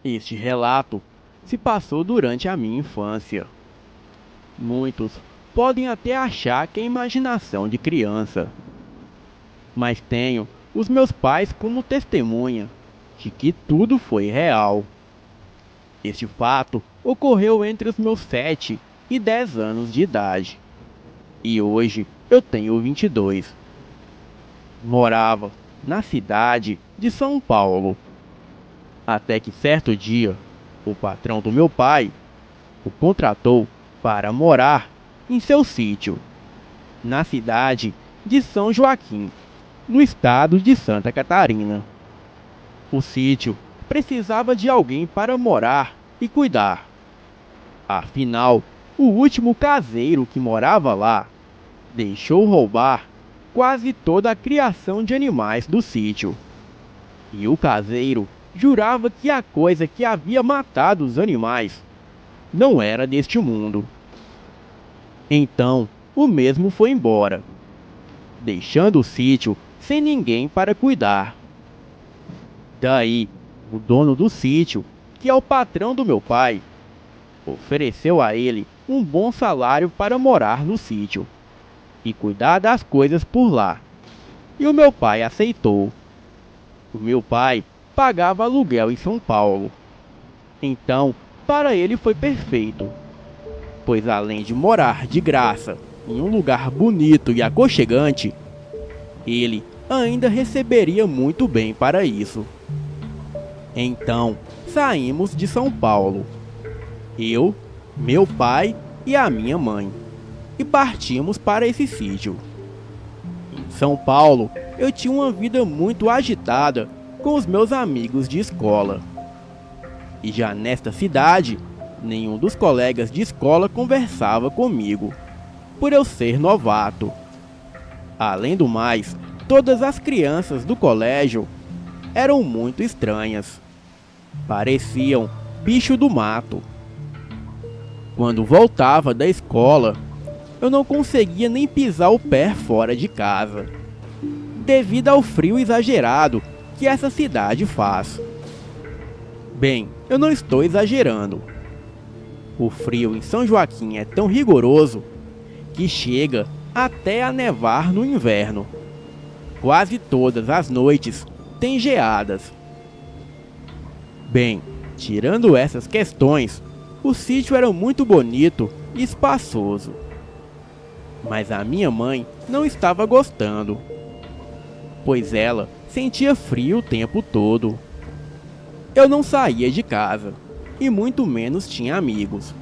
Este relato se passou durante a minha infância. Muitos podem até achar que é imaginação de criança, mas tenho os meus pais como testemunha de que tudo foi real. Este fato ocorreu entre os meus 7 e 10 anos de idade, e hoje eu tenho 22. Morava na cidade de São Paulo, até que certo dia o patrão do meu pai o contratou para morar em seu sítio, na cidade de São Joaquim, no estado de Santa Catarina. O sítio precisava de alguém para morar e cuidar. Afinal, o último caseiro que morava lá deixou roubar quase toda a criação de animais do sítio. E o caseiro jurava que a coisa que havia matado os animais não era deste mundo. Então, o mesmo foi embora, deixando o sítio sem ninguém para cuidar. Daí, o dono do sítio, que é o patrão do meu pai, ofereceu a ele um bom salário para morar no sítio e cuidar das coisas por lá. E o meu pai aceitou. O meu pai pagava aluguel em São Paulo. Então, para ele foi perfeito, pois além de morar de graça em um lugar bonito e aconchegante, ele ainda receberia muito bem para isso. Então, saímos de São Paulo, eu, meu pai e a minha mãe, e partimos para esse sítio. Em São Paulo, eu tinha uma vida muito agitada com os meus amigos de escola. E já nesta cidade, nenhum dos colegas de escola conversava comigo, por eu ser novato. Além do mais, todas as crianças do colégio eram muito estranhas. Pareciam bicho do mato. Quando voltava da escola, eu não conseguia nem pisar o pé fora de casa, devido ao frio exagerado que essa cidade faz. Bem, eu não estou exagerando. O frio em São Joaquim é tão rigoroso que chega até a nevar no inverno. Quase todas as noites tem geadas. Bem, tirando essas questões, o sítio era muito bonito e espaçoso. Mas a minha mãe não estava gostando, pois ela sentia frio o tempo todo. Eu não saía de casa, e muito menos tinha amigos.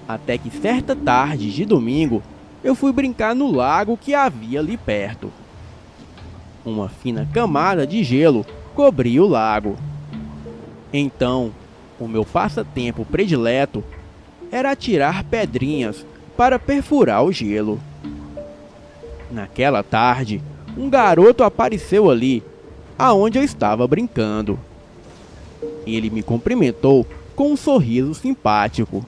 Até que certa tarde de domingo, eu fui brincar no lago que havia ali perto. Uma fina camada de gelo cobria o lago. Então, o meu passatempo predileto era atirar pedrinhas para perfurar o gelo. Naquela tarde, um garoto apareceu ali, aonde eu estava brincando. Ele me cumprimentou com um sorriso simpático.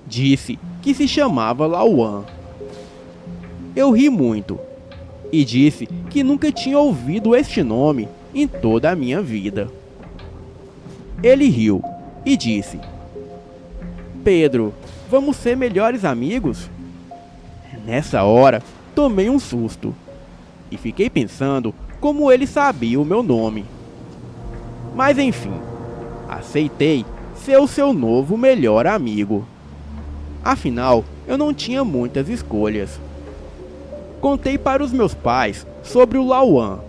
Disse que se chamava Lauan. Eu ri muito e disse que nunca tinha ouvido este nome em toda a minha vida. Ele riu e disse: Pedro, vamos ser melhores amigos? Nessa hora, tomei um susto e fiquei pensando como ele sabia o meu nome. Mas enfim, aceitei ser o seu novo melhor amigo. Afinal, eu não tinha muitas escolhas. Contei para os meus pais sobre o Lauan.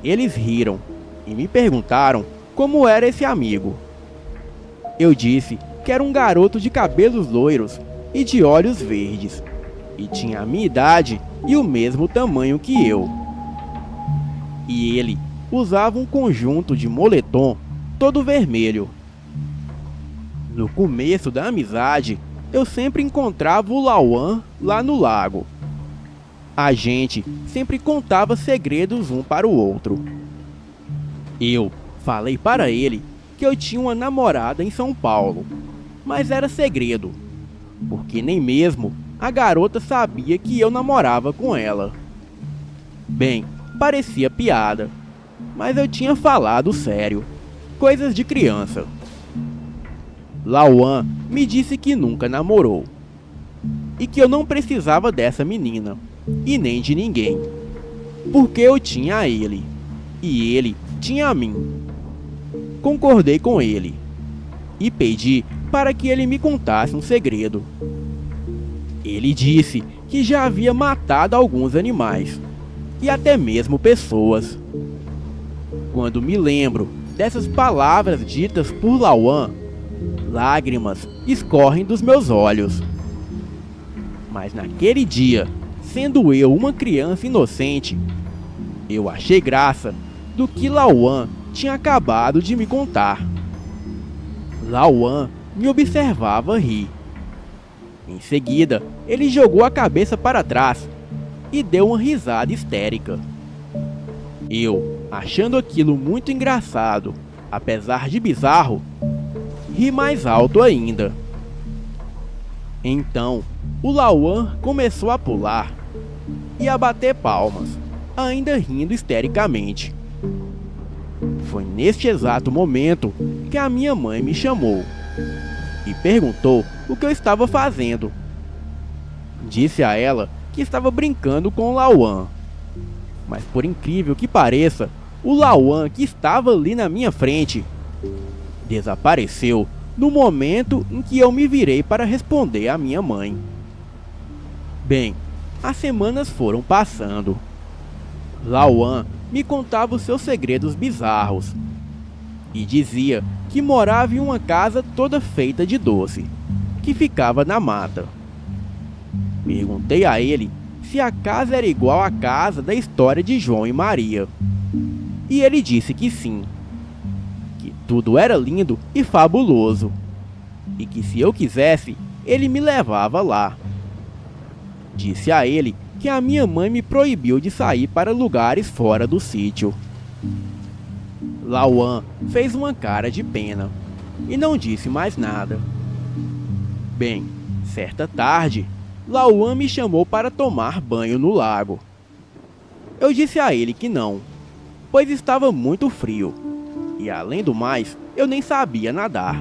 Eles riram e me perguntaram como era esse amigo. Eu disse que era um garoto de cabelos loiros e de olhos verdes, e tinha a minha idade e o mesmo tamanho que eu. E ele usava um conjunto de moletom todo vermelho. No começo da amizade, eu sempre encontrava o Lauan lá no lago. A gente sempre contava segredos um para o outro. Eu falei para ele que eu tinha uma namorada em São Paulo, mas era segredo, porque nem mesmo a garota sabia que eu namorava com ela. Bem, parecia piada, mas eu tinha falado sério. Coisas de criança. Lauan me disse que nunca namorou e que eu não precisava dessa menina e nem de ninguém, porque eu tinha a ele e ele tinha a mim. Concordei com ele e pedi para que ele me contasse um segredo. Ele disse que já havia matado alguns animais e até mesmo pessoas. Quando me lembro dessas palavras ditas por Lauan, lágrimas escorrem dos meus olhos. Mas naquele dia, sendo eu uma criança inocente, eu achei graça do que Lauan tinha acabado de me contar. Lauan me observava rir. Em seguida, ele jogou a cabeça para trás e deu uma risada histérica. Eu, achando aquilo muito engraçado, apesar de bizarro, ri mais alto ainda. Então, o Lauan começou a pular e a bater palmas, ainda rindo histericamente. Foi neste exato momento que a minha mãe me chamou e perguntou o que eu estava fazendo. Disse a ela que estava brincando com o Lauan. Mas por incrível que pareça, o Lauan que estava ali na minha frente desapareceu no momento em que eu me virei para responder à minha mãe. Bem, as semanas foram passando. Lauan me contava os seus segredos bizarros e dizia que morava em uma casa toda feita de doce, que ficava na mata. Perguntei a ele se a casa era igual à casa da história de João e Maria, e ele disse que sim, que tudo era lindo e fabuloso, e que se eu quisesse, ele me levava lá. Disse a ele que a minha mãe me proibiu de sair para lugares fora do sítio. Lauan fez uma cara de pena e não disse mais nada. Bem, certa tarde, Lauan me chamou para tomar banho no lago. Eu disse a ele que não, pois estava muito frio e, além do mais, eu nem sabia nadar.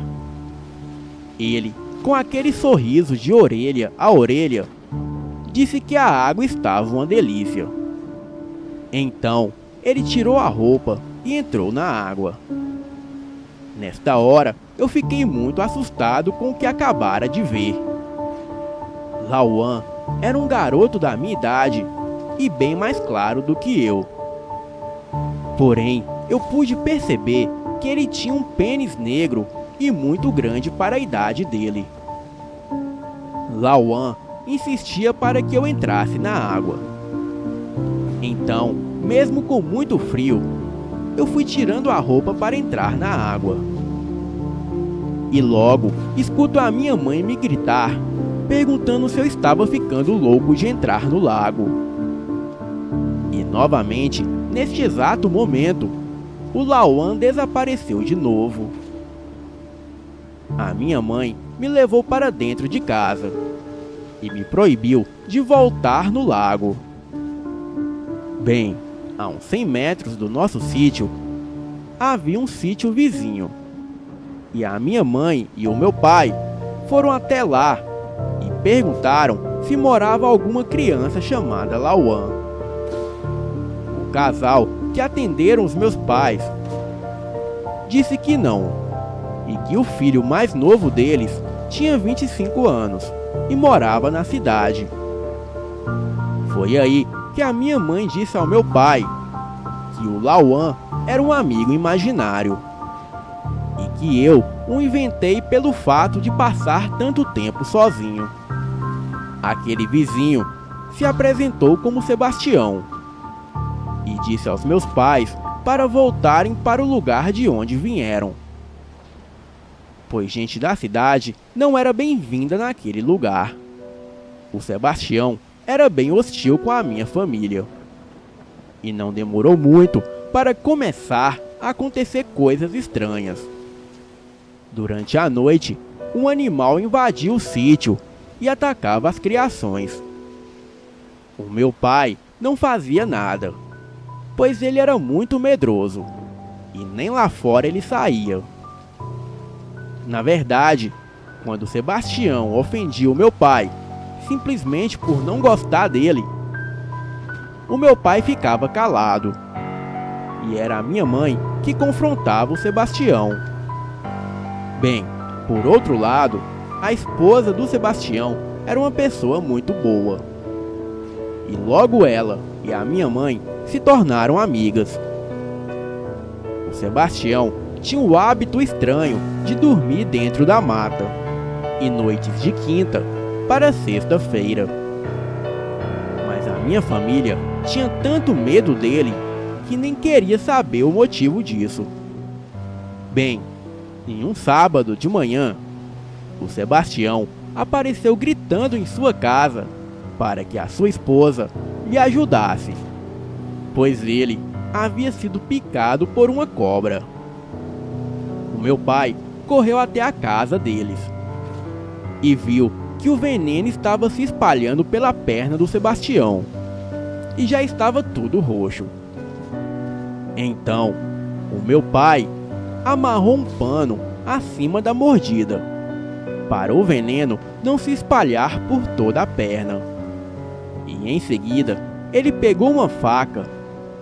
Ele, com aquele sorriso de orelha a orelha, disse que a água estava uma delícia. Então, ele tirou a roupa e entrou na água. Nesta hora, eu fiquei muito assustado com o que acabara de ver. Lauan era um garoto da minha idade e bem mais claro do que eu. Porém, eu pude perceber que ele tinha um pênis negro e muito grande para a idade dele. Lauan insistia para que eu entrasse na água. Então, mesmo com muito frio, eu fui tirando a roupa para entrar na água. E logo escuto a minha mãe me gritar, perguntando se eu estava ficando louco de entrar no lago. E novamente, neste exato momento, o Lauan desapareceu de novo. A minha mãe me levou para dentro de casa e me proibiu de voltar no lago. Bem, a uns 100 metros do nosso sítio, havia um sítio vizinho. E a minha mãe e o meu pai foram até lá e perguntaram se morava alguma criança chamada Lauan. O casal que atenderam os meus pais disse que não, e que o filho mais novo deles tinha 25 anos e morava na cidade. Foi aí que a minha mãe disse ao meu pai que o Lauan era um amigo imaginário e que eu o inventei pelo fato de passar tanto tempo sozinho. Aquele vizinho se apresentou como Sebastião e disse aos meus pais para voltarem para o lugar de onde vieram, pois gente da cidade não era bem-vinda naquele lugar. O Sebastião era bem hostil com a minha família. E não demorou muito para começar a acontecer coisas estranhas. Durante a noite, um animal invadiu o sítio e atacava as criações. O meu pai não fazia nada, pois ele era muito medroso. e nem lá fora ele saía. Na verdade, quando Sebastião ofendia o meu pai, simplesmente por não gostar dele, o meu pai ficava calado. E era a minha mãe que confrontava o Sebastião. Bem, por outro lado, a esposa do Sebastião era uma pessoa muito boa. E logo ela e a minha mãe se tornaram amigas. O Sebastião tinha o hábito estranho de dormir dentro da mata, e noites de quinta para sexta-feira. Mas a minha família tinha tanto medo dele que nem queria saber o motivo disso. Bem, em um sábado de manhã, o Sebastião apareceu gritando em sua casa para que a sua esposa lhe ajudasse, pois ele havia sido picado por uma cobra. O meu pai correu até a casa deles e viu que o veneno estava se espalhando pela perna do Sebastião e já estava tudo roxo. Então, o meu pai amarrou um pano acima da mordida, para o veneno não se espalhar por toda a perna. E em seguida, ele pegou uma faca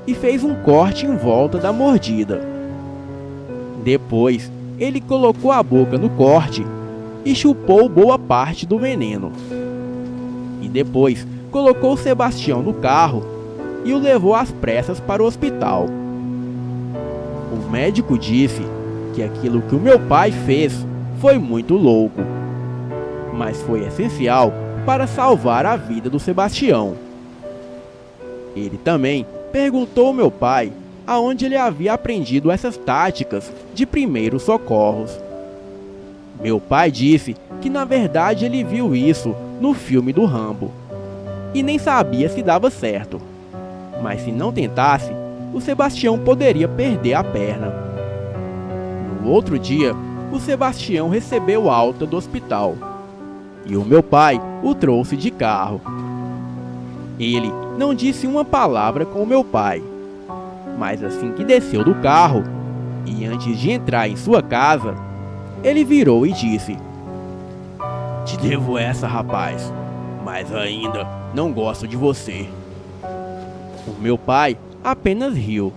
e fez um corte em volta da mordida. Depois, ele colocou a boca no corte e chupou boa parte do veneno. E depois, colocou Sebastião no carro e o levou às pressas para o hospital. O médico disse que aquilo que o meu pai fez foi muito louco, mas foi essencial para salvar a vida do Sebastião. Ele também perguntou ao meu pai aonde ele havia aprendido essas táticas de primeiros socorros. Meu pai disse que na verdade ele viu isso no filme do Rambo e nem sabia se dava certo, mas se não tentasse, o Sebastião poderia perder a perna. No outro dia, o Sebastião recebeu alta do hospital e o meu pai o trouxe de carro. Ele não disse uma palavra com o meu pai, mas assim que desceu do carro e antes de entrar em sua casa, ele virou e disse: "Te devo essa, rapaz, mas ainda não gosto de você." O meu pai apenas riu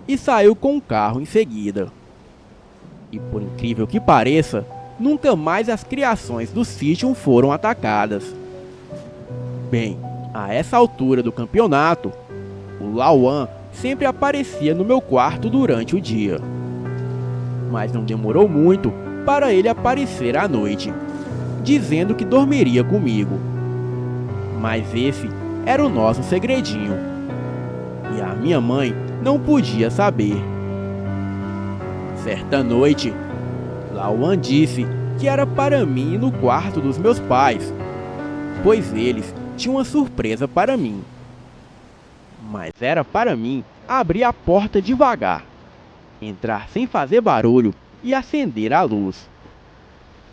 e saiu com o carro em seguida. E por incrível que pareça, nunca mais as criações do sítio foram atacadas. Bem, a essa altura do campeonato, o Lauan sempre aparecia no meu quarto durante o dia. Mas não demorou muito para ele aparecer à noite, dizendo que dormiria comigo. Mas esse era o nosso segredinho, e a minha mãe não podia saber. Certa noite, Lauan disse que era para mim ir no quarto dos meus pais, pois eles tinham uma surpresa para mim. Mas era para mim abrir a porta devagar, entrar sem fazer barulho e acender a luz.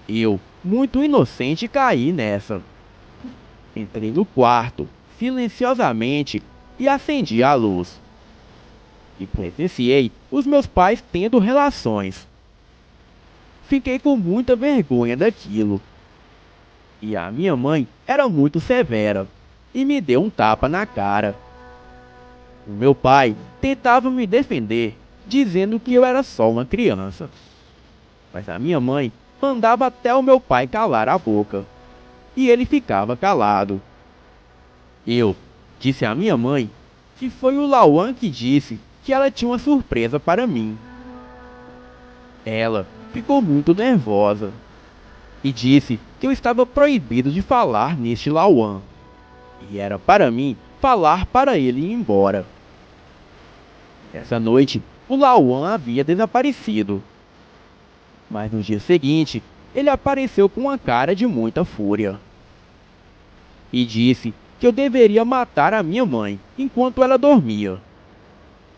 Eu, muito inocente, caí nessa. Entrei no quarto, silenciosamente, e acendi a luz. E presenciei os meus pais tendo relações. Fiquei com muita vergonha daquilo. E a minha mãe era muito severa e me deu um tapa na cara. O meu pai tentava me defender, dizendo que eu era só uma criança. Mas a minha mãe mandava até o meu pai calar a boca, e ele ficava calado. Eu disse à minha mãe que foi o Lauan que disse que ela tinha uma surpresa para mim. Ela ficou muito nervosa e disse que eu estava proibido de falar neste Lauan, e era para mim falar para ele ir embora. Essa noite, o Lauan havia desaparecido, mas no dia seguinte, ele apareceu com uma cara de muita fúria e disse que eu deveria matar a minha mãe enquanto ela dormia,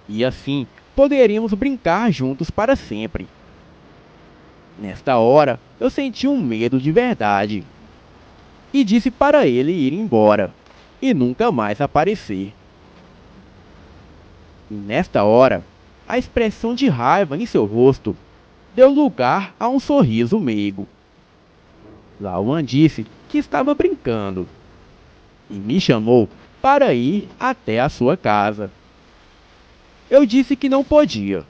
e assim poderíamos brincar juntos para sempre. Nesta hora, eu senti um medo de verdade e disse para ele ir embora e nunca mais aparecer. E nesta hora, a expressão de raiva em seu rosto deu lugar a um sorriso meigo. Lauan disse que estava brincando e me chamou para ir até a sua casa. Eu disse que não podia,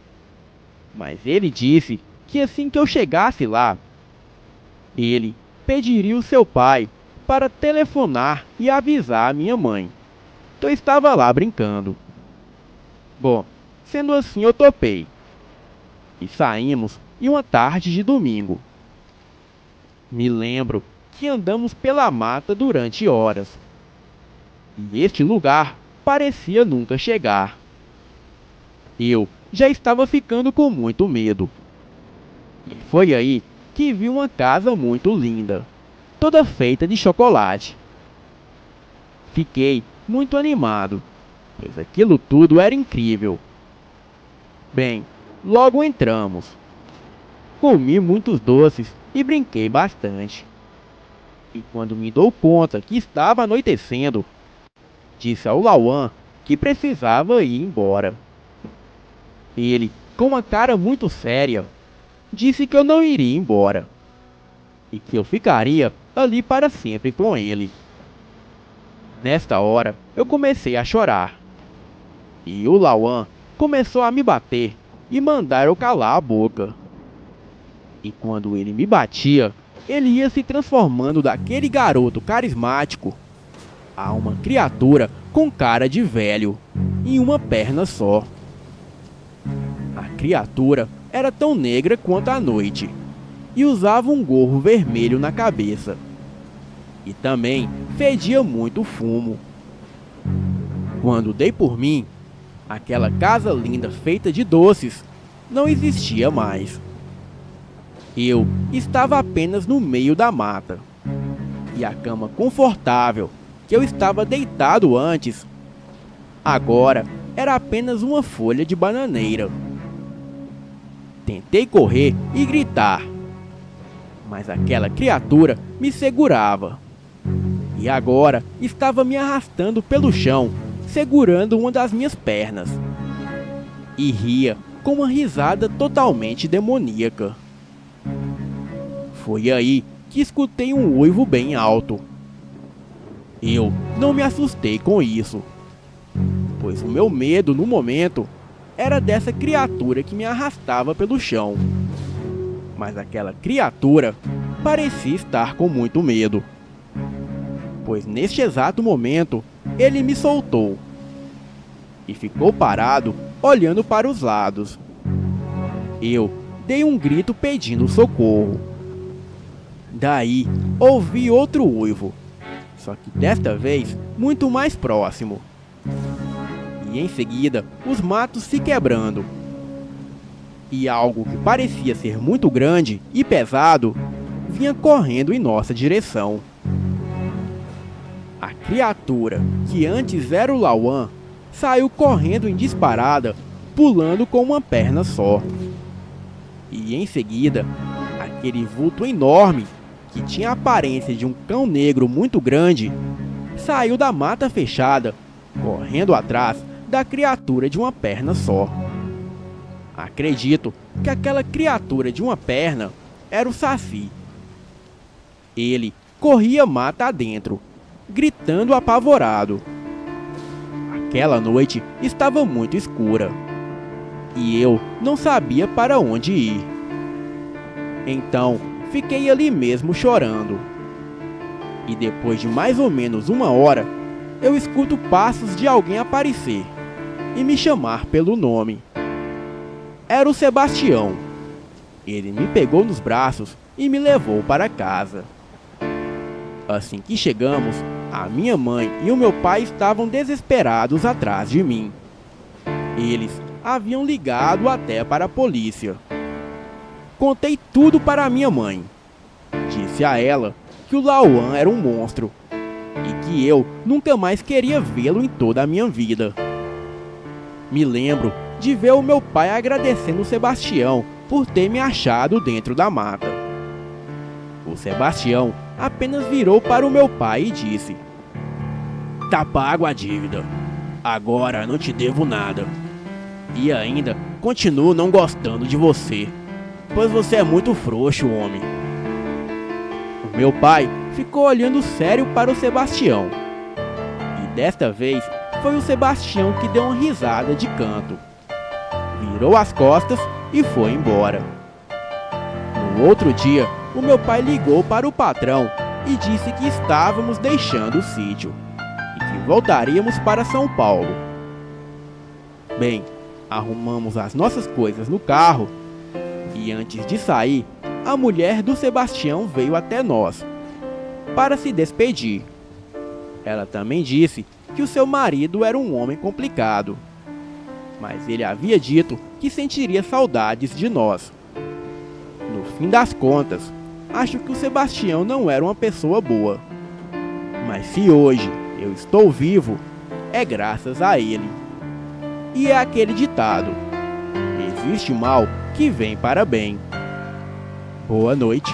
mas ele disse que assim que eu chegasse lá, ele pediria o seu pai para telefonar e avisar a minha mãe que eu estava lá brincando. Bom, sendo assim eu topei e saímos em uma tarde de domingo. Me lembro que andamos pela mata durante horas. E este lugar parecia nunca chegar. Eu já estava ficando com muito medo. E foi aí que vi uma casa muito linda, toda feita de chocolate. Fiquei muito animado, pois aquilo tudo era incrível. Bem, logo entramos. Comi muitos doces e brinquei bastante. E quando me dou conta que estava anoitecendo, disse ao Lauan que precisava ir embora. Ele, com uma cara muito séria, disse que eu não iria embora e que eu ficaria ali para sempre com ele. Nesta hora, eu comecei a chorar. E o Lauan começou a me bater e mandar eu calar a boca. E quando ele me batia, ele ia se transformando daquele garoto carismático a uma criatura com cara de velho, em uma perna só. A criatura era tão negra quanto a noite, e usava um gorro vermelho na cabeça. E também fedia muito fumo. Quando dei por mim, aquela casa linda feita de doces não existia mais. Eu estava apenas no meio da mata, e a cama confortável que eu estava deitado antes, agora era apenas uma folha de bananeira. Tentei correr e gritar, mas aquela criatura me segurava, e agora estava me arrastando pelo chão, segurando uma das minhas pernas, e ria com uma risada totalmente demoníaca. Foi aí que escutei um uivo bem alto. Eu não me assustei com isso, pois o meu medo no momento era dessa criatura que me arrastava pelo chão. Mas aquela criatura parecia estar com muito medo, pois neste exato momento ele me soltou e ficou parado olhando para os lados. Eu dei um grito pedindo socorro. Daí ouvi outro uivo, só que desta vez muito mais próximo. E em seguida os matos se quebrando. E algo que parecia ser muito grande e pesado vinha correndo em nossa direção. A criatura, que antes era o Lauan, saiu correndo em disparada, pulando com uma perna só. E em seguida, aquele vulto enorme, que tinha a aparência de um cão negro muito grande, saiu da mata fechada, correndo atrás da criatura de uma perna só. Acredito que aquela criatura de uma perna era o Saci. Ele corria mata adentro, gritando apavorado. Aquela noite estava muito escura, e eu não sabia para onde ir. Então, fiquei ali mesmo chorando. E depois de mais ou menos uma hora, eu escuto passos de alguém aparecer e me chamar pelo nome. Era o Sebastião. Ele me pegou nos braços e me levou para casa. Assim que chegamos, a minha mãe e o meu pai estavam desesperados atrás de mim. Eles haviam ligado até para a polícia. Contei tudo para a minha mãe. Disse a ela que o Lauan era um monstro e que eu nunca mais queria vê-lo em toda a minha vida. Me lembro de ver o meu pai agradecendo o Sebastião por ter me achado dentro da mata. O Sebastião apenas virou para o meu pai e disse: "Tá pago a dívida. Agora não te devo nada." E ainda continuo não gostando de você, pois você é muito frouxo, homem. O meu pai ficou olhando sério para o Sebastião. E desta vez foi o Sebastião que deu uma risada de canto. Virou as costas e foi embora. No outro dia, o meu pai ligou para o patrão e disse que estávamos deixando o sítio e que voltaríamos para São Paulo. Bem, arrumamos as nossas coisas no carro e antes de sair, a mulher do Sebastião veio até nós para se despedir. Ela também disse que o seu marido era um homem complicado, mas ele havia dito que sentiria saudades de nós. No fim das contas, acho que o Sebastião não era uma pessoa boa. Mas se hoje eu estou vivo, é graças a ele. E é aquele ditado: existe mal que vem para bem. Boa noite.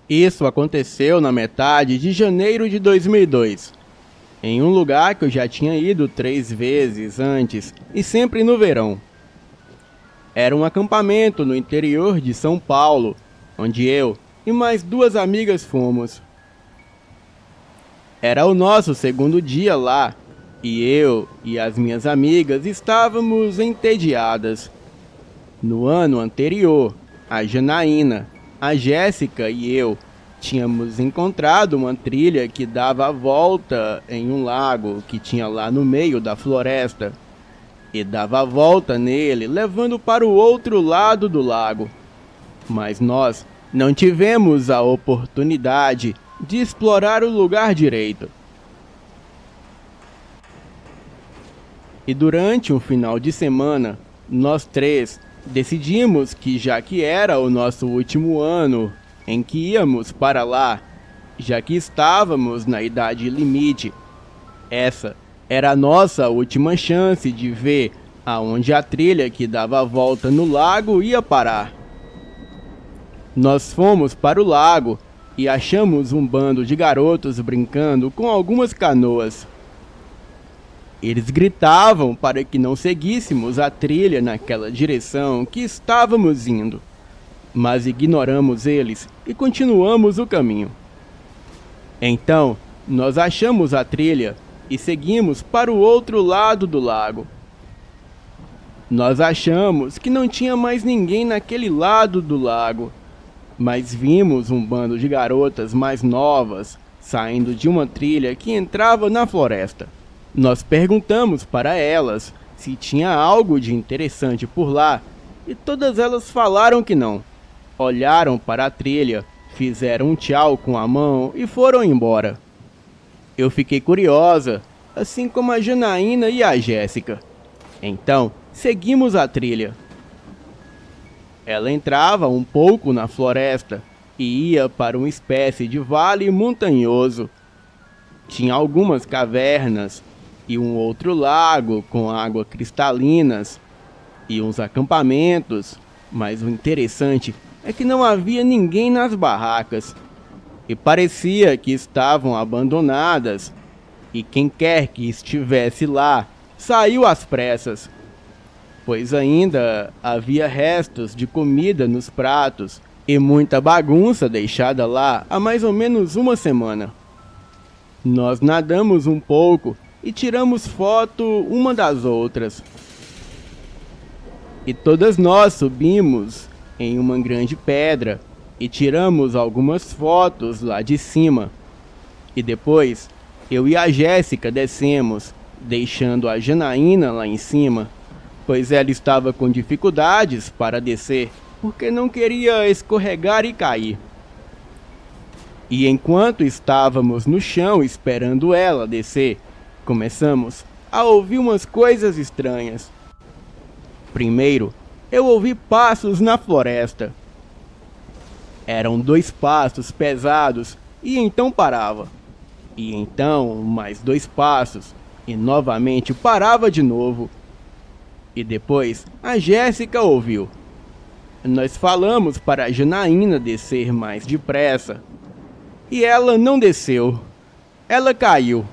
Isso aconteceu na metade de janeiro de 2002, em um lugar que eu já tinha ido 3 vezes antes e sempre no verão. Era um acampamento no interior de São Paulo, onde eu e mais 2 amigas fomos. Era o nosso segundo dia lá e eu e as minhas amigas estávamos entediadas. No ano anterior, a Janaína, a Jéssica e eu tínhamos encontrado uma trilha que dava a volta em um lago que tinha lá no meio da floresta e dava a volta nele, levando para o outro lado do lago. Mas nós não tivemos a oportunidade de explorar o lugar direito. E durante um final de semana, nós 3 decidimos que, já que era o nosso último ano em que íamos para lá, já que estávamos na idade limite, essa era a nossa última chance de ver aonde a trilha que dava a volta no lago ia parar. Nós fomos para o lago e achamos um bando de garotos brincando com algumas canoas. Eles gritavam para que não seguíssemos a trilha naquela direção que estávamos indo, mas ignoramos eles e continuamos o caminho. Então, nós achamos a trilha e seguimos para o outro lado do lago. Nós achamos que não tinha mais ninguém naquele lado do lago, mas vimos um bando de garotas mais novas saindo de uma trilha que entrava na floresta. Nós perguntamos para elas se tinha algo de interessante por lá e todas elas falaram que não. Olharam para a trilha, fizeram um tchau com a mão e foram embora. Eu fiquei curiosa, assim como a Janaína e a Jéssica. Então, seguimos a trilha. Ela entrava um pouco na floresta e ia para uma espécie de vale montanhoso. Tinha algumas cavernas e um outro lago com água cristalinas e uns acampamentos, mas o interessante é que não havia ninguém nas barracas e parecia que estavam abandonadas, e quem quer que estivesse lá saiu às pressas, pois ainda havia restos de comida nos pratos e muita bagunça deixada lá há mais ou menos uma semana. Nós nadamos um pouco e tiramos foto uma das outras. E todas nós subimos em uma grande pedra e tiramos algumas fotos lá de cima. E depois, eu e a Jéssica descemos, deixando a Janaína lá em cima, pois ela estava com dificuldades para descer, porque não queria escorregar e cair. E enquanto estávamos no chão esperando ela descer, começamos a ouvir umas coisas estranhas. Primeiro, eu ouvi passos na floresta. Eram 2 passos pesados e então parava. E então mais 2 passos e novamente parava de novo. E depois a Jéssica ouviu. Nós falamos para a Janaína descer mais depressa. E ela não desceu. Ela caiu.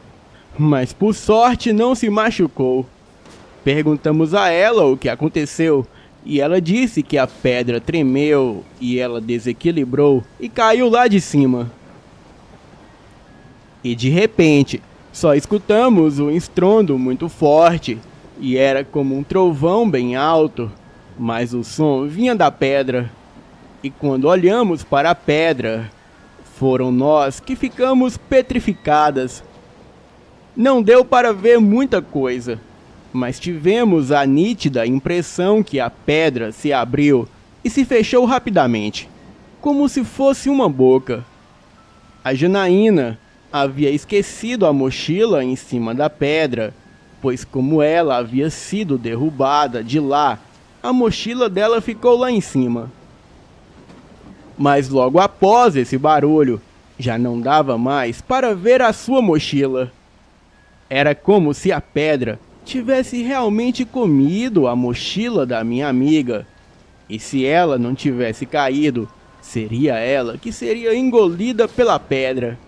Mas por sorte não se machucou. Perguntamos a ela o que aconteceu. E ela disse que a pedra tremeu e ela desequilibrou e caiu lá de cima. E de repente, só escutamos um estrondo muito forte. E era como um trovão bem alto. Mas o som vinha da pedra. E quando olhamos para a pedra, foram nós que ficamos petrificadas. Não deu para ver muita coisa, mas tivemos a nítida impressão que a pedra se abriu e se fechou rapidamente, como se fosse uma boca. A Janaína havia esquecido a mochila em cima da pedra, pois como ela havia sido derrubada de lá, a mochila dela ficou lá em cima. Mas logo após esse barulho, já não dava mais para ver a sua mochila. Era como se a pedra tivesse realmente comido a mochila da minha amiga. E se ela não tivesse caído, seria ela que seria engolida pela pedra.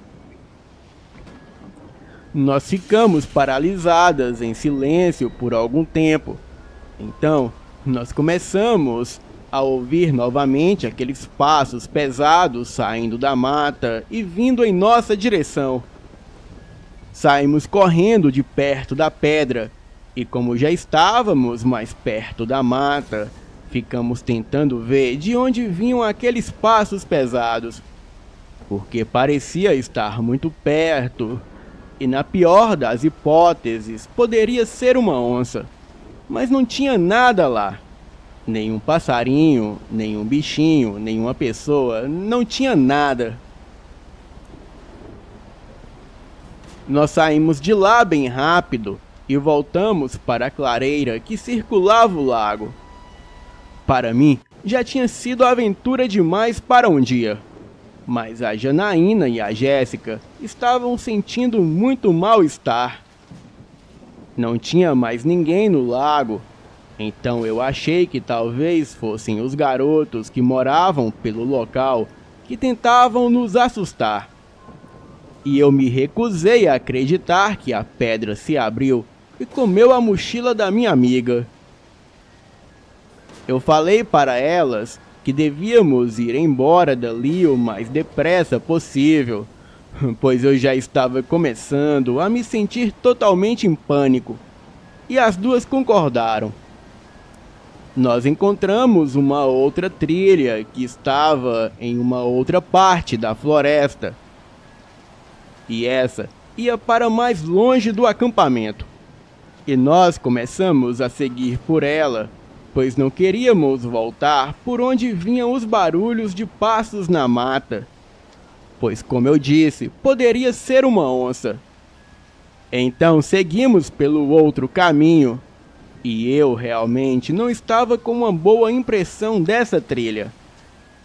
Nós ficamos paralisadas em silêncio por algum tempo. Então, nós começamos a ouvir novamente aqueles passos pesados saindo da mata e vindo em nossa direção. Saímos correndo de perto da pedra e, como já estávamos mais perto da mata, ficamos tentando ver de onde vinham aqueles passos pesados, porque parecia estar muito perto e, na pior das hipóteses, poderia ser uma onça. Mas não tinha nada lá. Nenhum passarinho, nenhum bichinho, nenhuma pessoa, não tinha nada. Nós saímos de lá bem rápido e voltamos para a clareira que circulava o lago. Para mim, já tinha sido aventura demais para um dia. Mas a Janaína e a Jéssica estavam sentindo muito mal-estar. Não tinha mais ninguém no lago, então eu achei que talvez fossem os garotos que moravam pelo local que tentavam nos assustar. E eu me recusei a acreditar que a pedra se abriu e comeu a mochila da minha amiga. Eu falei para elas que devíamos ir embora dali o mais depressa possível, pois eu já estava começando a me sentir totalmente em pânico, e as duas concordaram. Nós encontramos uma outra trilha que estava em uma outra parte da floresta, e essa ia para mais longe do acampamento, e nós começamos a seguir por ela, pois não queríamos voltar por onde vinham os barulhos de passos na mata. Pois, como eu disse, poderia ser uma onça. Então seguimos pelo outro caminho, e eu realmente não estava com uma boa impressão dessa trilha.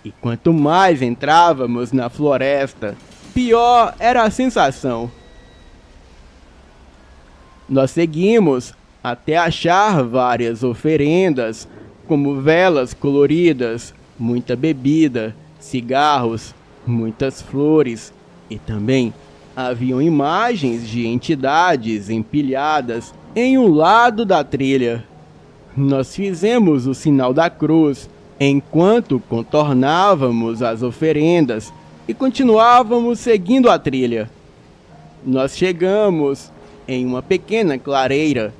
E quanto mais entrávamos na floresta, pior era a sensação. Nós seguimos até achar várias oferendas, como velas coloridas, muita bebida, cigarros, muitas flores, e também haviam imagens de entidades empilhadas em um lado da trilha. Nós fizemos o sinal da cruz enquanto contornávamos as oferendas e continuávamos seguindo a trilha. Nós chegamos em uma pequena clareira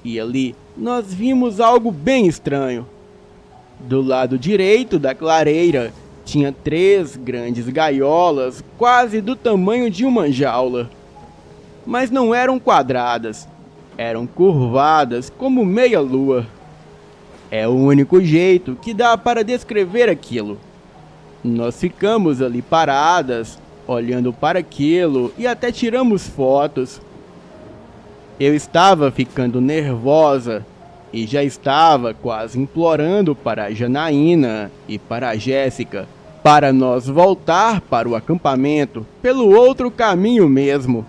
e ali nós vimos algo bem estranho. Do lado direito da clareira tinha 3 grandes gaiolas, quase do tamanho de uma jaula. Mas não eram quadradas, eram curvadas como meia-lua. É o único jeito que dá para descrever aquilo. Nós ficamos ali paradas, olhando para aquilo e até tiramos fotos. Eu estava ficando nervosa e já estava quase implorando para a Janaína e para a Jéssica para nós voltar para o acampamento pelo outro caminho mesmo.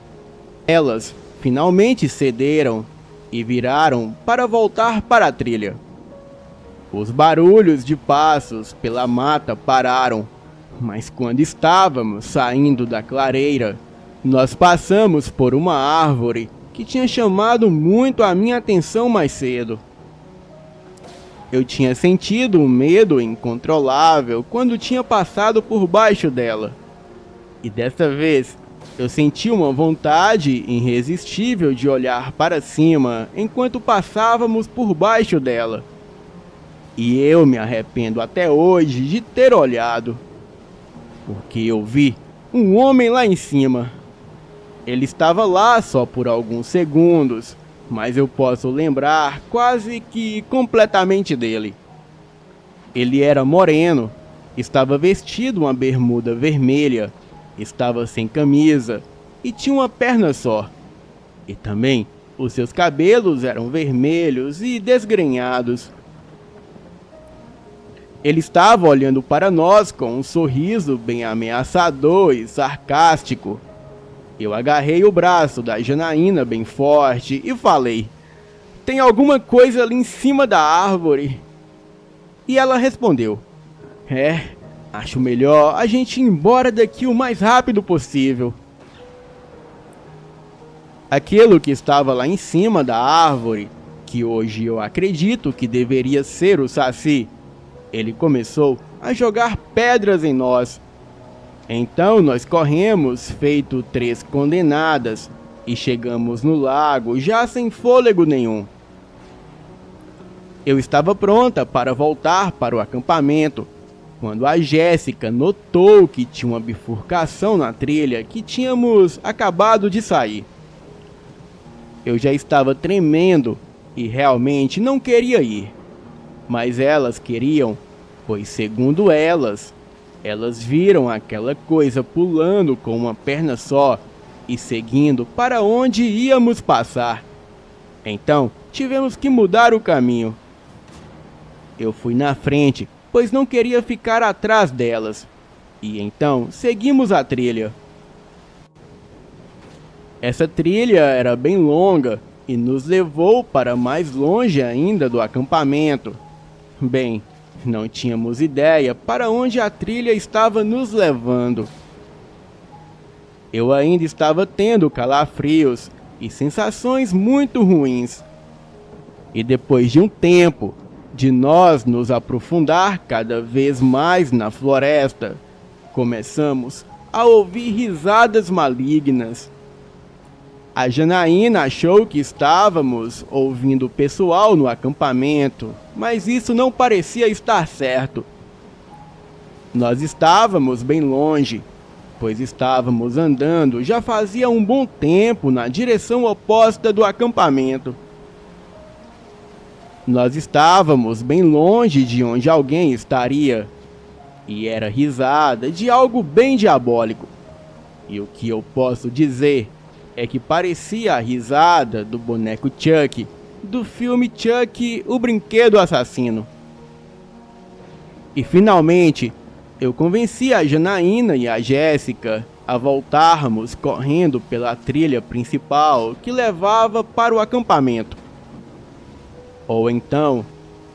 Elas finalmente cederam e viraram para voltar para a trilha. Os barulhos de passos pela mata pararam, mas quando estávamos saindo da clareira, nós passamos por uma árvore que tinha chamado muito a minha atenção mais cedo. Eu tinha sentido um medo incontrolável quando tinha passado por baixo dela. E dessa vez, eu senti uma vontade irresistível de olhar para cima enquanto passávamos por baixo dela. E eu me arrependo até hoje de ter olhado, porque eu vi um homem lá em cima. Ele estava lá só por alguns segundos, mas eu posso lembrar quase que completamente dele. Ele era moreno, estava vestido uma bermuda vermelha, estava sem camisa e tinha uma perna só. E também os seus cabelos eram vermelhos e desgrenhados. Ele estava olhando para nós com um sorriso bem ameaçador e sarcástico. Eu agarrei o braço da Janaína bem forte e falei: "Tem alguma coisa ali em cima da árvore?" E ela respondeu: Acho melhor a gente ir embora daqui o mais rápido possível." Aquilo que estava lá em cima da árvore, que hoje eu acredito que deveria ser o Saci, ele começou a jogar pedras em nós. Então nós corremos feito 3 condenadas e chegamos no lago já sem fôlego nenhum. Eu estava pronta para voltar para o acampamento, quando a Jéssica notou que tinha uma bifurcação na trilha que tínhamos acabado de sair. Eu já estava tremendo e realmente não queria ir. Mas elas queriam, pois segundo elas viram aquela coisa pulando com uma perna só e seguindo para onde íamos passar. Então tivemos que mudar o caminho. Eu fui na frente, pois não queria ficar atrás delas, e então seguimos a trilha. Essa trilha era bem longa e nos levou para mais longe ainda do acampamento. Bem, não tínhamos ideia para onde a trilha estava nos levando. Eu ainda estava tendo calafrios e sensações muito ruins. E depois de um tempo de nós nos aprofundar cada vez mais na floresta, começamos a ouvir risadas malignas. A Janaína achou que estávamos ouvindo o pessoal no acampamento, mas isso não parecia estar certo. Nós estávamos bem longe, pois estávamos andando já fazia um bom tempo na direção oposta do acampamento. Nós estávamos bem longe de onde alguém estaria, e era risada de algo bem diabólico. E o que eu posso dizer é que parecia a risada do boneco Chuck, do filme Chuck, o Brinquedo Assassino. E finalmente, eu convenci a Janaína e a Jéssica a voltarmos correndo pela trilha principal que levava para o acampamento. Ou então,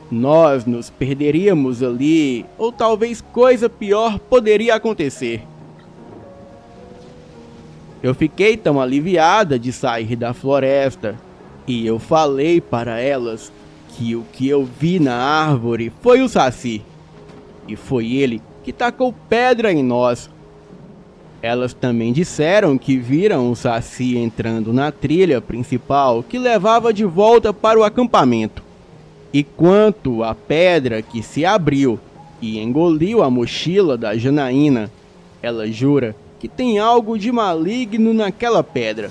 nós nos perderíamos ali, ou talvez coisa pior poderia acontecer. Eu fiquei tão aliviada de sair da floresta, e eu falei para elas que o que eu vi na árvore foi o Saci, e foi ele que tacou pedra em nós. Elas também disseram que viram o Saci entrando na trilha principal que levava de volta para o acampamento. E quanto à pedra que se abriu e engoliu a mochila da Janaína, ela jura que tem algo de maligno naquela pedra.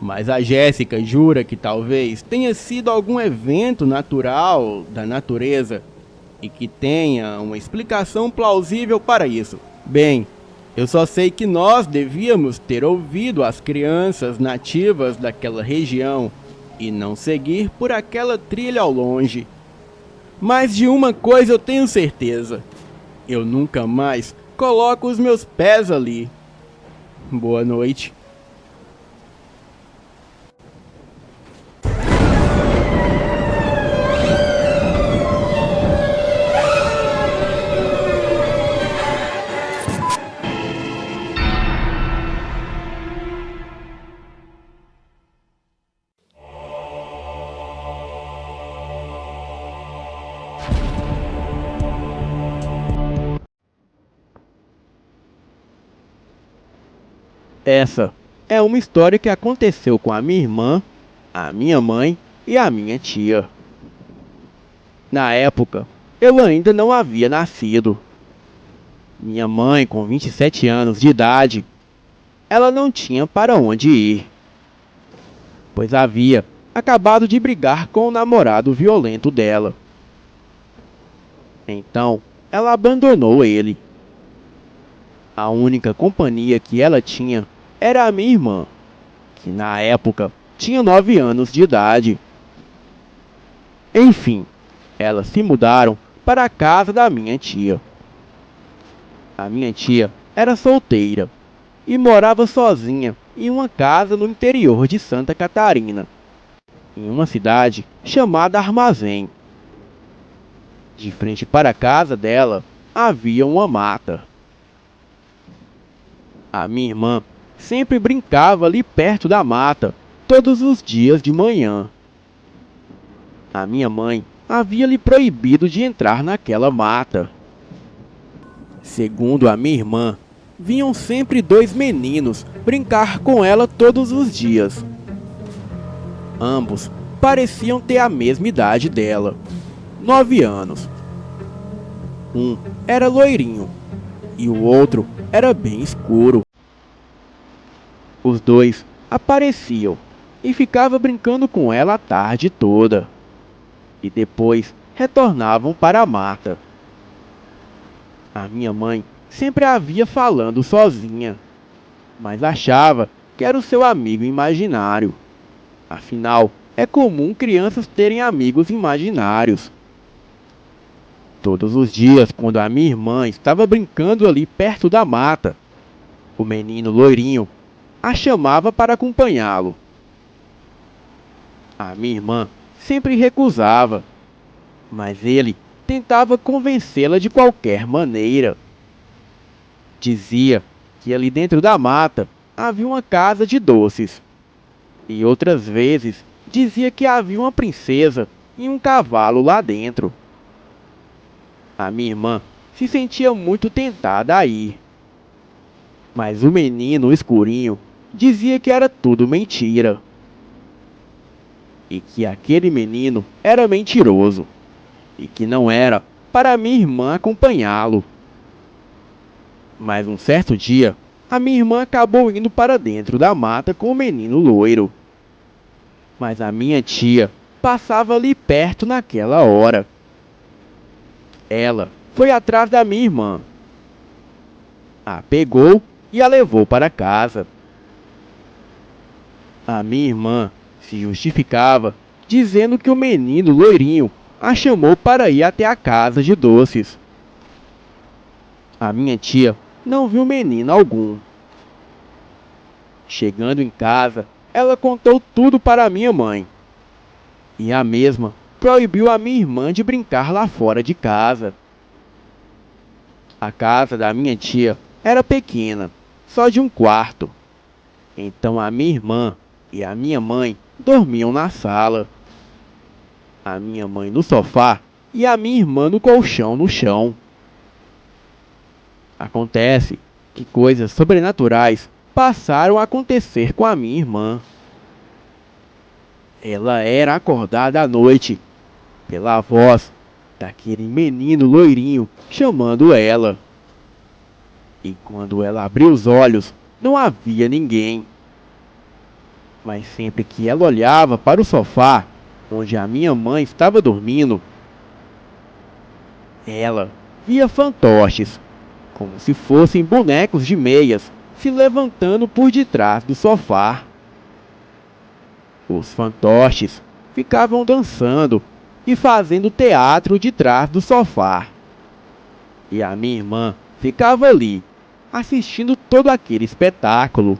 Mas a Jéssica jura que talvez tenha sido algum evento natural da natureza e que tenha uma explicação plausível para isso. Bem, Eu só sei que nós devíamos ter ouvido as crianças nativas daquela região e não seguir por aquela trilha ao longe. Mas de uma coisa eu tenho certeza: eu nunca mais coloco os meus pés ali. Boa noite. Essa é uma história que aconteceu com a minha irmã, a minha mãe e a minha tia. Na época, eu ainda não havia nascido. Minha mãe, com 27 anos de idade, ela não tinha para onde ir, pois havia acabado de brigar com o namorado violento dela. Então, ela abandonou ele. A única companhia que ela tinha era a minha irmã, que na época tinha 9 anos de idade. Enfim, elas se mudaram para a casa da minha tia. A minha tia era solteira e morava sozinha em uma casa no interior de Santa Catarina, em uma cidade chamada Armazém. De frente para a casa dela havia uma mata. A minha irmã sempre brincava ali perto da mata, todos os dias de manhã. A minha mãe havia lhe proibido de entrar naquela mata. Segundo a minha irmã, vinham sempre 2 meninos brincar com ela todos os dias. Ambos pareciam ter a mesma idade dela, 9 anos. Um era loirinho e o outro era bem escuro. Os dois apareciam e ficava brincando com ela a tarde toda. E depois retornavam para a mata. A minha mãe sempre a via falando sozinha, mas achava que era o seu amigo imaginário. Afinal, é comum crianças terem amigos imaginários. Todos os dias, quando a minha irmã estava brincando ali perto da mata, o menino loirinho a chamava para acompanhá-lo. A minha irmã sempre recusava, mas ele tentava convencê-la de qualquer maneira. Dizia que ali dentro da mata havia uma casa de doces, e outras vezes dizia que havia uma princesa e um cavalo lá dentro. A minha irmã se sentia muito tentada a ir, mas o menino escurinho dizia que era tudo mentira, e que aquele menino era mentiroso, e que não era para minha irmã acompanhá-lo. Mas um certo dia, a minha irmã acabou indo para dentro da mata com o menino loiro. Mas a minha tia passava ali perto naquela hora. Ela foi atrás da minha irmã, a pegou e a levou para casa. A minha irmã se justificava, dizendo que o menino loirinho a chamou para ir até a casa de doces. A minha tia não viu menino algum. Chegando em casa, ela contou tudo para a minha mãe. E a mesma proibiu a minha irmã de brincar lá fora de casa. A casa da minha tia era pequena, só de um quarto. Então a minha irmã e a minha mãe dormiam na sala. A minha mãe no sofá e a minha irmã no colchão no chão. Acontece que coisas sobrenaturais passaram a acontecer com a minha irmã. Ela era acordada à noite pela voz daquele menino loirinho chamando ela. E quando ela abriu os olhos, não havia ninguém. Mas sempre que ela olhava para o sofá, onde a minha mãe estava dormindo, ela via fantoches como se fossem bonecos de meias, se levantando por detrás do sofá. Os fantoches ficavam dançando e fazendo teatro de trás do sofá. E a minha irmã ficava ali, assistindo todo aquele espetáculo.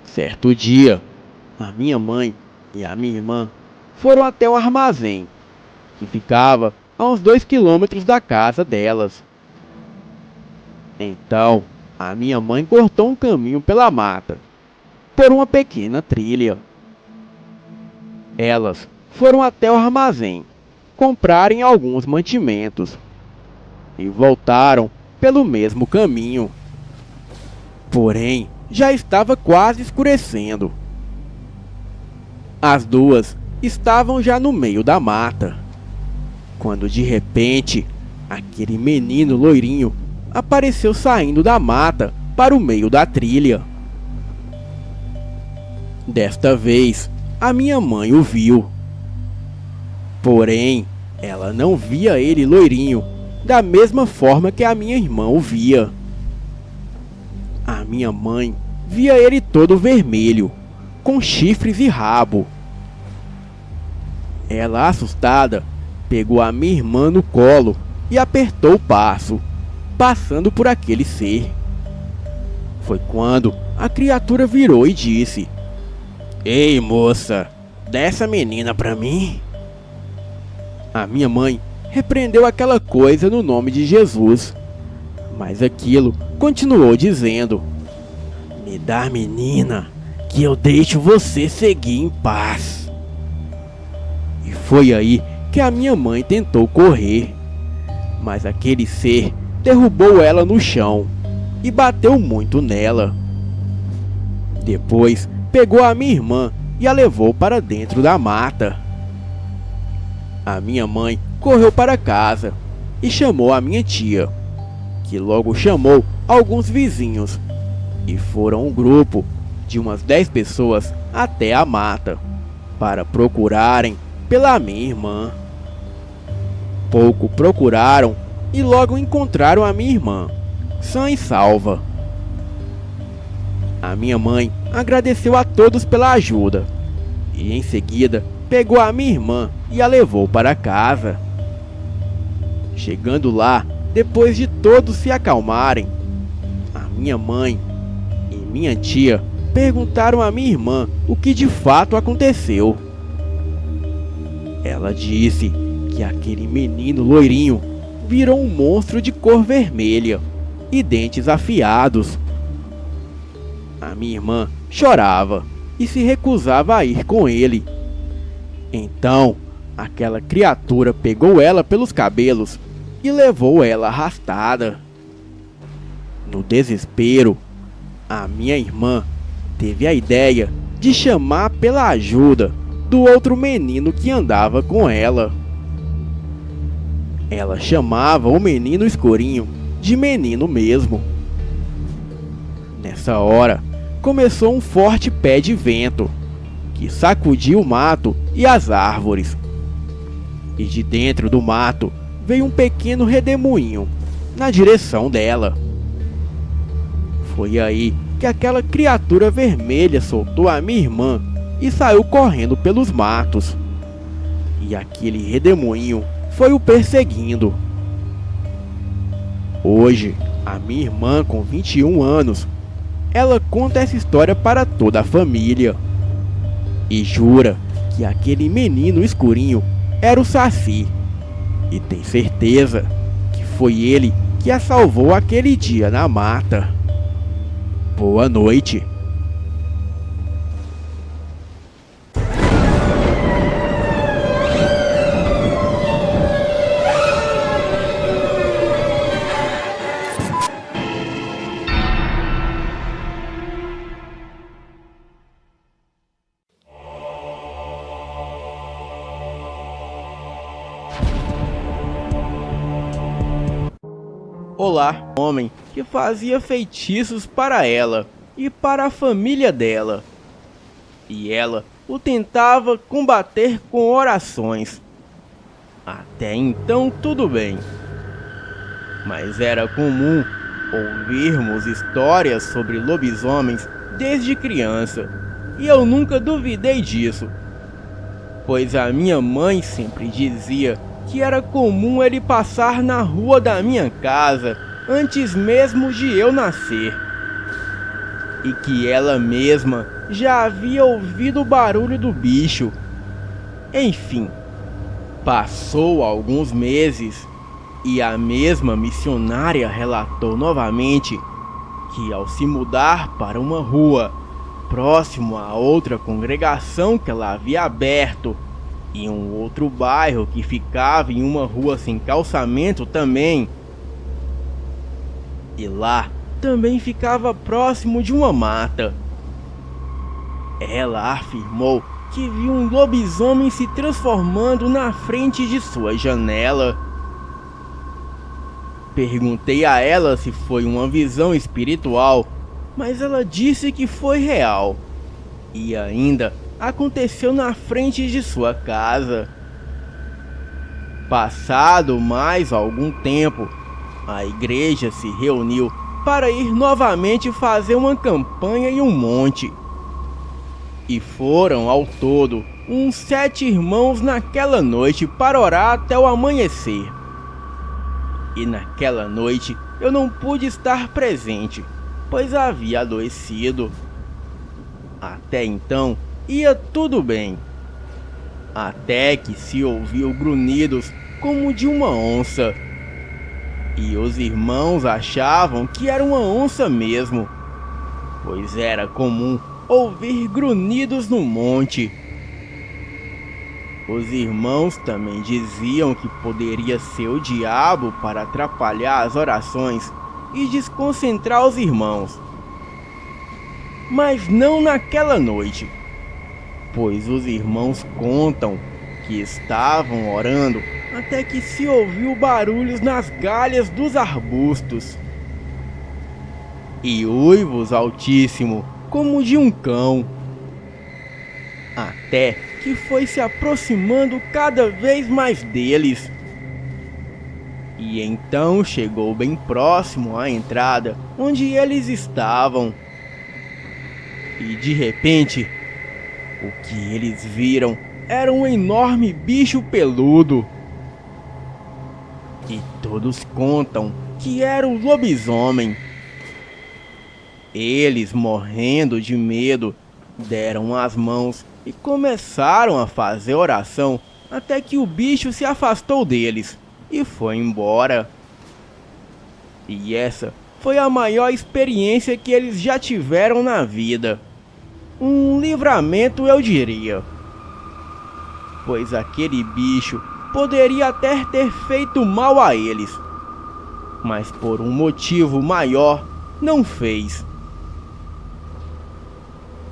Certo dia, a minha mãe e a minha irmã foram até o armazém, que ficava a uns 2 quilômetros da casa delas. Então, a minha mãe cortou um caminho pela mata, por uma pequena trilha. Elas foram até o armazém, comprarem alguns mantimentos e voltaram pelo mesmo caminho. Porém, já estava quase escurecendo. As duas estavam já no meio da mata, quando de repente, aquele menino loirinho apareceu saindo da mata para o meio da trilha. Desta vez, a minha mãe o viu. Porém, ela não via ele loirinho da mesma forma que a minha irmã o via. A minha mãe via ele todo vermelho, com chifres e rabo. Ela, assustada, pegou a minha irmã no colo e apertou o passo, passando por aquele ser. Foi quando a criatura virou e disse: "Ei, moça, dá essa menina pra mim." A minha mãe repreendeu aquela coisa no nome de Jesus, mas aquilo continuou dizendo: "Me dá a menina, que eu deixo você seguir em paz." E foi aí que a minha mãe tentou correr, mas aquele ser derrubou ela no chão e bateu muito nela. Depois pegou a minha irmã e a levou para dentro da mata. A minha mãe correu para casa e chamou a minha tia, que logo chamou alguns vizinhos, e foram um grupo de umas 10 pessoas até a mata para procurarem pela minha irmã. Pouco procuraram e logo encontraram a minha irmã, sã e salva. A minha mãe agradeceu a todos pela ajuda e em seguida pegou a minha irmã e a levou para casa. Chegando lá, depois de todos se acalmarem, a minha mãe e minha tia perguntaram à minha irmã o que de fato aconteceu. Ela disse que aquele menino loirinho virou um monstro de cor vermelha e dentes afiados. A minha irmã chorava e se recusava a ir com ele. Então, aquela criatura pegou ela pelos cabelos e levou ela arrastada. No desespero, a minha irmã teve a ideia de chamar pela ajuda do outro menino que andava com ela. Ela chamava o menino escurinho de menino mesmo. Nessa hora, começou um forte pé de vento que sacudiu o mato e as árvores. E de dentro do mato veio um pequeno redemoinho na direção dela. Foi aí que aquela criatura vermelha soltou a minha irmã e saiu correndo pelos matos. E aquele redemoinho foi o perseguindo. Hoje, a minha irmã, com 21 anos, ela conta essa história para toda a família e jura que aquele menino escurinho era o Saci, e tem certeza que foi ele que a salvou aquele dia na mata. Boa noite. Olá, homem que fazia feitiços para ela e para a família dela, e ela o tentava combater com orações. Até então tudo bem. mas era comum ouvirmos histórias sobre lobisomens desde criança, e eu nunca duvidei disso, pois a minha mãe sempre dizia que era comum ele passar na rua da minha casa antes mesmo de eu nascer, e que ela mesma já havia ouvido o barulho do bicho. Enfim, passou alguns meses e a mesma missionária relatou novamente que, ao se mudar para uma rua próximo a outra congregação que ela havia aberto, e um outro bairro que ficava em uma rua sem calçamento também, e lá também ficava próximo de uma mata, ela afirmou que viu um lobisomem se transformando na frente de sua janela. Perguntei a ela se foi uma visão espiritual, mas ela disse que foi real, e ainda aconteceu na frente de sua casa. Passado mais algum tempo, a igreja se reuniu para ir novamente fazer uma campanha em um monte. E foram ao todo uns 7 irmãos naquela noite para orar até o amanhecer. E naquela noite eu não pude estar presente, pois havia adoecido. Até então ia tudo bem, até que se ouviu grunhidos como de uma onça. E os irmãos achavam que era uma onça mesmo, pois era comum ouvir grunhidos no monte. Os irmãos também diziam que poderia ser o diabo para atrapalhar as orações e desconcentrar os irmãos. Mas não naquela noite, pois os irmãos contam que estavam orando até que se ouviu barulhos nas galhas dos arbustos e uivos altíssimos como de um cão, até que foi se aproximando cada vez mais deles. E então chegou bem próximo à entrada onde eles estavam. E de repente, o que eles viram era um enorme bicho peludo. E todos contam que era o lobisomem. Eles, morrendo de medo, deram as mãos e começaram a fazer oração até que o bicho se afastou deles e foi embora. E essa foi a maior experiência que eles já tiveram na vida. Um livramento, eu diria, pois aquele bicho poderia até ter feito mal a eles, mas por um motivo maior não fez.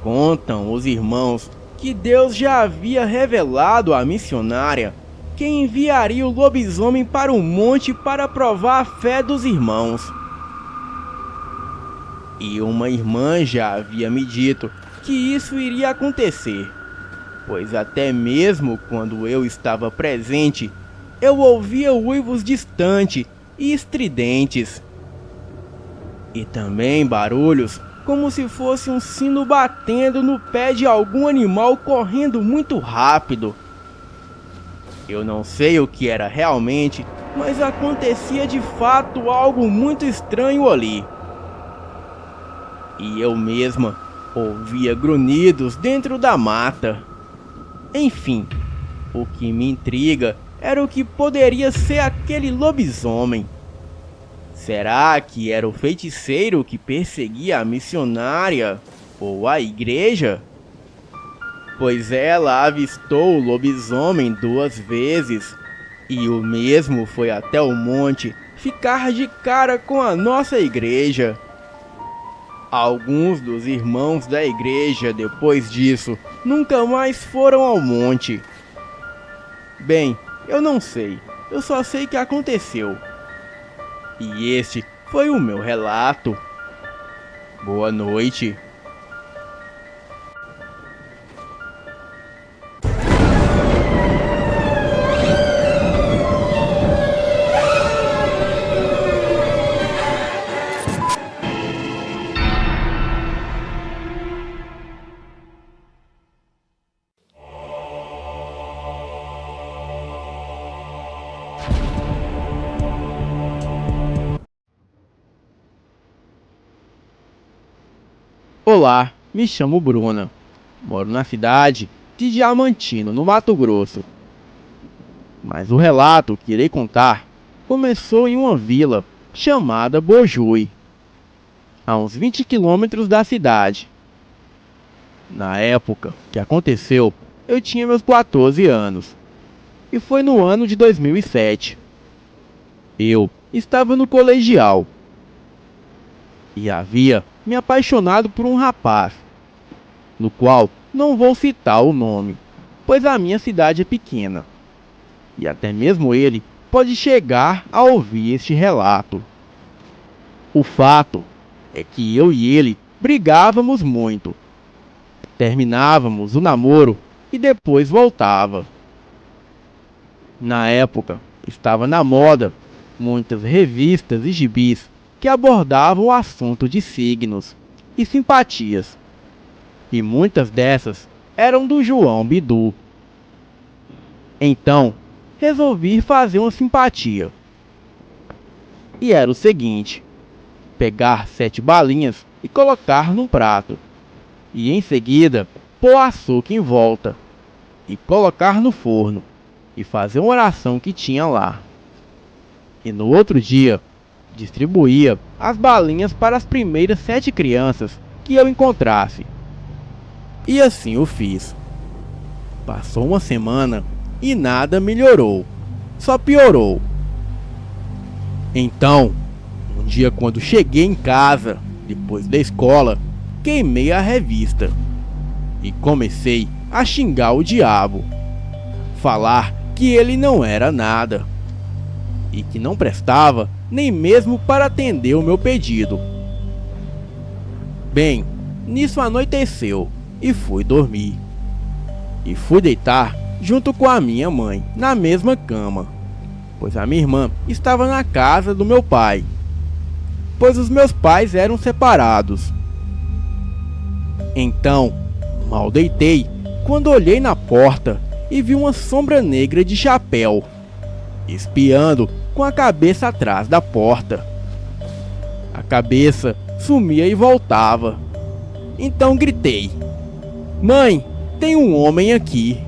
Contam os irmãos que Deus já havia revelado à missionária que enviaria o lobisomem para o monte para provar a fé dos irmãos. E uma irmã já havia me dito que isso iria acontecer, pois até mesmo quando eu estava presente, eu ouvia uivos distantes e estridentes, e também barulhos como se fosse um sino batendo no pé de algum animal correndo muito rápido. Eu não sei o que era realmente, mas acontecia de fato algo muito estranho ali. E eu mesma ouvia grunhidos dentro da mata. Enfim, o que me intriga era o que poderia ser aquele lobisomem. Será que era o feiticeiro que perseguia a missionária ou a igreja? Pois ela avistou o lobisomem 2 vezes, e o mesmo foi até o monte ficar de cara com a nossa igreja. Alguns dos irmãos da igreja, depois disso, nunca mais foram ao monte. Bem, eu não sei, eu só sei que aconteceu. E este foi o meu relato. Boa noite. Olá, me chamo Bruna. Moro na cidade de Diamantino, no Mato Grosso. Mas o relato que irei contar começou em uma vila chamada Bojui, a uns 20 quilômetros da cidade. Na época que aconteceu, eu tinha meus 14 anos, e foi no ano de 2007. Eu estava no colegial e havia me apaixonado por um rapaz, no qual não vou citar o nome, pois a minha cidade é pequena, e até mesmo ele pode chegar a ouvir este relato. O fato é que eu e ele brigávamos muito, terminávamos o namoro e depois voltava. Na época, estava na moda muitas revistas e gibis que abordavam o assunto de signos e simpatias, e muitas dessas eram do João Bidu. Então, resolvi fazer uma simpatia. E era o seguinte: pegar 7 balinhas e colocar num prato, e em seguida pôr açúcar em volta, e colocar no forno, e fazer uma oração que tinha lá. E no outro dia, distribuía as balinhas para as primeiras 7 crianças que eu encontrasse. E assim o fiz. Passou uma semana e nada melhorou, só piorou. Então, um dia quando cheguei em casa, depois da escola, queimei a revista e comecei a xingar o diabo, falar que ele não era nada e que não prestava nem mesmo para atender o meu pedido. Bem, nisso anoiteceu e fui dormir. E fui deitar junto com a minha mãe, na mesma cama, pois a minha irmã estava na casa do meu pai, pois os meus pais eram separados. Então, mal deitei quando olhei na porta e vi uma sombra negra de chapéu, espiando com a cabeça atrás da porta. A cabeça sumia e voltava. Então gritei: "Mãe, tem um homem aqui!"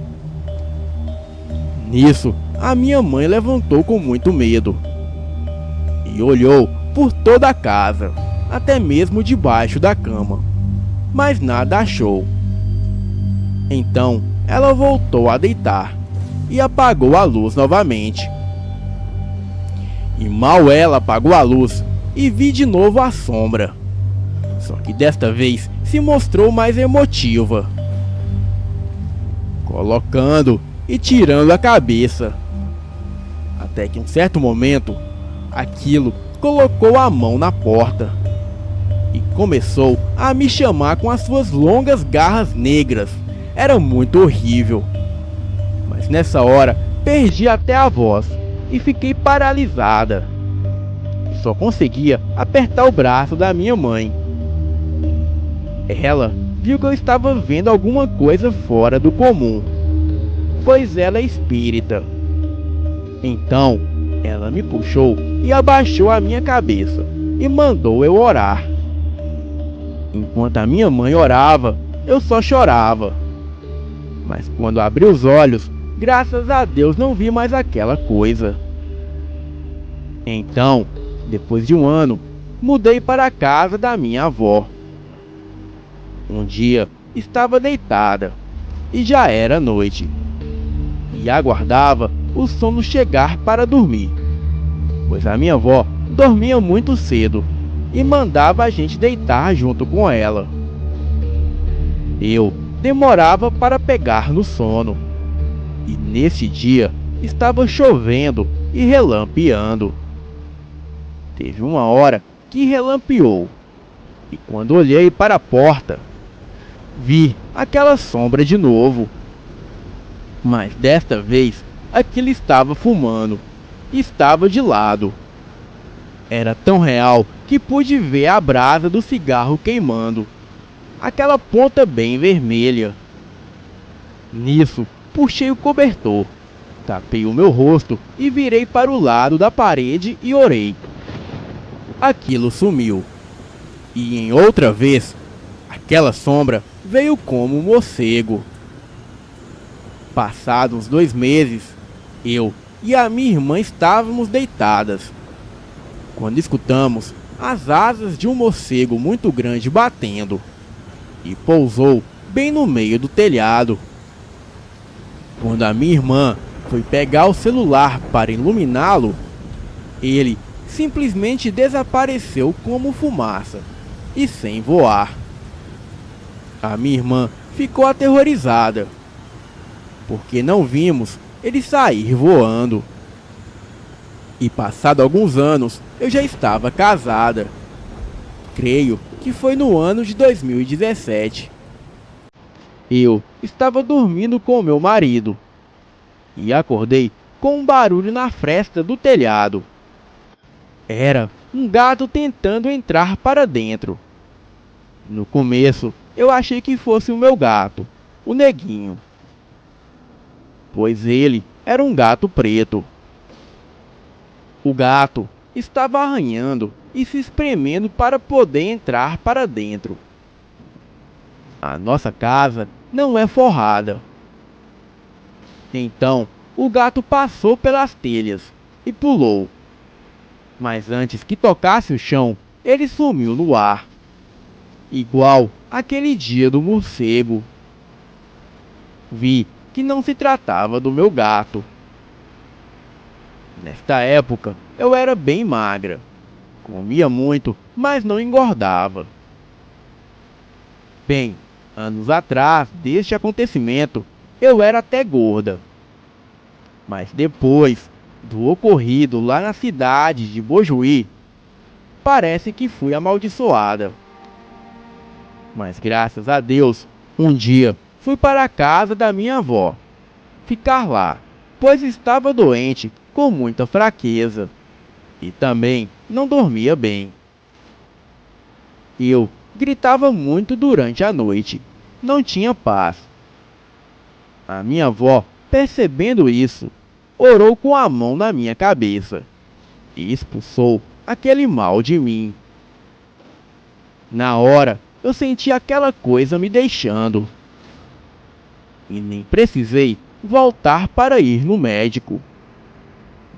Nisso, a minha mãe levantou com muito medo e olhou por toda a casa, até mesmo debaixo da cama, mas nada achou. Então, ela voltou a deitar e apagou a luz novamente. E mal ela apagou a luz e vi de novo a sombra, só que desta vez se mostrou mais emotiva, colocando e tirando a cabeça, até que em um certo momento aquilo colocou a mão na porta e começou a me chamar com as suas longas garras negras. Era muito horrível, mas nessa hora perdi até a voz e fiquei paralisada. Só conseguia apertar o braço da minha mãe. Ela viu que eu estava vendo alguma coisa fora do comum, pois ela é espírita. Então, ela me puxou e abaixou a minha cabeça e mandou eu orar. Enquanto a minha mãe orava, eu só chorava. Mas quando abri os olhos, graças a Deus não vi mais aquela coisa. Então, depois de um ano, mudei para a casa da minha avó. Um dia, estava deitada e já era noite, e aguardava o sono chegar para dormir, pois a minha avó dormia muito cedo e mandava a gente deitar junto com ela. Eu demorava para pegar no sono, e nesse dia estava chovendo e relampeando. Teve uma hora que relampeou, e quando olhei para a porta, vi aquela sombra de novo. Mas desta vez aquilo estava fumando, estava de lado. Era tão real que pude ver a brasa do cigarro queimando, aquela ponta bem vermelha. Nisso, puxei o cobertor, tapei o meu rosto e virei para o lado da parede e orei. Aquilo sumiu. E em outra vez, Aquela sombra veio como um morcego. Passados 2 meses, eu e a minha irmã estávamos deitadas, quando escutamos as asas de um morcego muito grande batendo, e pousou bem no meio do telhado. Quando a minha irmã foi pegar o celular para iluminá-lo, ele simplesmente desapareceu como fumaça e sem voar. A minha irmã ficou aterrorizada, porque não vimos ele sair voando. E passado alguns anos, eu já estava casada. Creio que foi no ano de 2017. Eu estava dormindo com meu marido e acordei com um barulho na fresta do telhado. Era um gato tentando entrar para dentro. No começo, eu achei que fosse o meu gato, o Neguinho, pois ele era um gato preto. O gato estava arranhando e se espremendo para poder entrar para dentro. A nossa casa não é forrada. Então, o gato passou pelas telhas e pulou. Mas antes que tocasse o chão, ele sumiu no ar, igual aquele dia do morcego. Vi que não se tratava do meu gato. Nesta época, eu era bem magra. Comia muito, mas não engordava. Bem, anos atrás deste acontecimento, eu era até gorda. Mas depois do ocorrido lá na cidade de Bojuí, parece que fui amaldiçoada. Mas graças a Deus, um dia fui para a casa da minha avó, ficar lá, pois estava doente com muita fraqueza e também não dormia bem. Eu gritava muito durante a noite, não tinha paz. A minha avó, percebendo isso, orou com a mão na minha cabeça e expulsou aquele mal de mim. Na hora, eu senti aquela coisa me deixando e nem precisei voltar para ir no médico.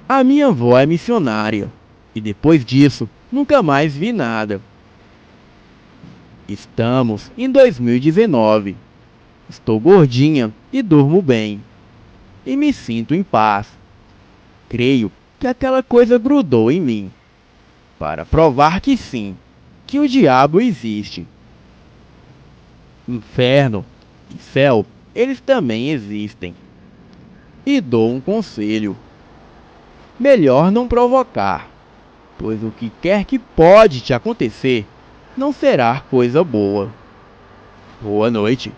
A minha avó é missionária e depois disso nunca mais vi nada. Estamos em 2019. Estou gordinha e durmo bem. E me sinto em paz. Creio que aquela coisa grudou em mim, para provar que sim, que o diabo existe. Inferno e céu, eles também existem. E dou um conselho: melhor não provocar, pois o que quer que pode te acontecer não será coisa boa. Boa noite.